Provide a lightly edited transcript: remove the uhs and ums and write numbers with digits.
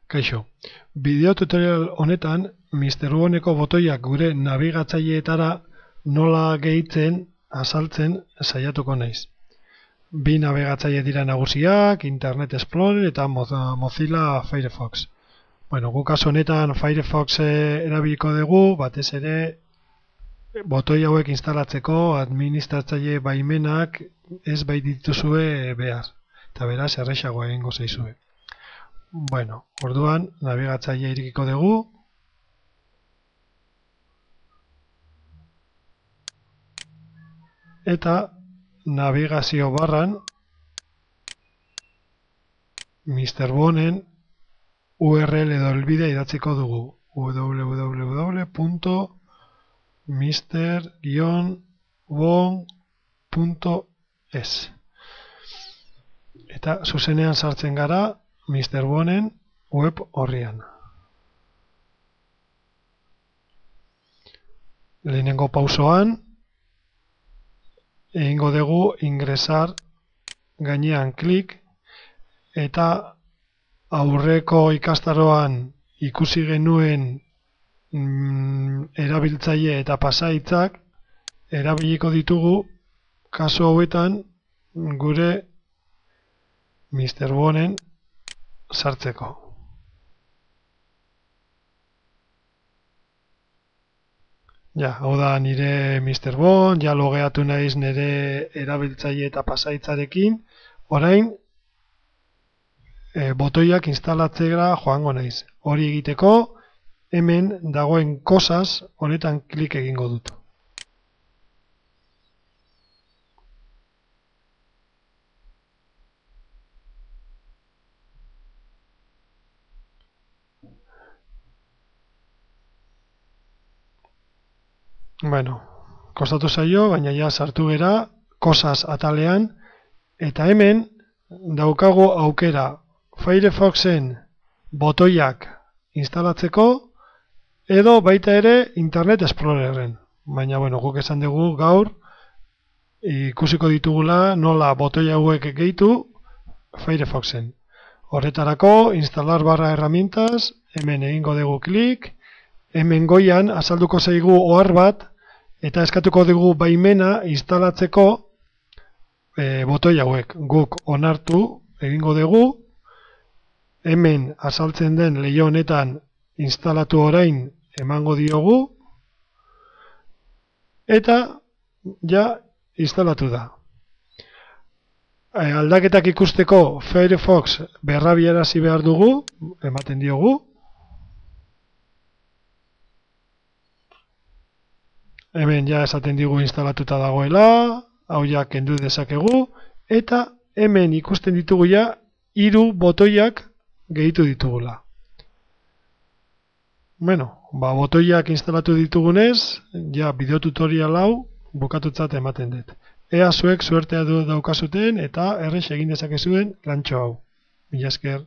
Kaixo, bideo tutorial honetan MrWoneko botoiak gure nabigatzaileetara nola gehitzen azaltzen saiatuko naiz. Bi nabigatzaile dira nagusiak, Internet Explorer eta Mozilla Firefox. Bueno, guk kasu honetan Firefox erabiliko dugu, batez ere botoi hauek instalatzeko administratzaile baimenak ez baitituzue behar. Eta beraz errazagoa egingo zaizue. Bueno, orduan nabigatzailea irekiko dugu. Eta nabigazio barran MrWonen URL edo helbidea idatziko dugu. www.mr-won.es. Eta zuzenean sartzen gara MrWonen web horrian. Lehenengo pausoan egingo dugu ingresar gainean klik eta aurreko ikastaroan ikusi genuen erabiltzaile eta pasaitzak erabiliko ditugu kasu hauetan gure MrWonen sartzeko. Ja, hau da nire MrWon, ja logeatu naiz nire erabiltzaile eta pasaitzarekin. Orain, botoiak instalatzera joango naiz. Hori egiteko, hemen dagoen cosas honetan klik egingo dut. Bueno, kostatu zaio, baina ja sartu gera cosas atalean, eta hemen daukagu aukera Firefoxen botoiak instalatzeko edo baita ere Internet Explorerren. Baina bueno, guk esan dugu gaur ikusiko ditugula nola botoi hauek gehitu Firefoxen. Horretarako instalar barra herramientas, hemen egingo dugu klik. Hemen goian azalduko zaigu ohar bat eta eskatuko dugu baimena instalatzeko botoi hauek. Guk onartu egingo dugu. Hemen azaltzen den leiho honetan instalatu orain emango diogu eta ja instalatu da. Aldaketak ikusteko Firefox berrabiarazi behar dugu, ematen diogu. Hemen ja esaten digu instalatuta dagoela, hau ja kendu dezakegu, eta hemen ikusten ditugu ja 3 botoiak gehitu ditugula. Bueno, botoiak instalatu ditugunez, ja bideo tutorial hau bukatutzat ematen dut. Ea zuek suertea daukazuten eta errex egin dezakezuen lantxo hau. Mila esker.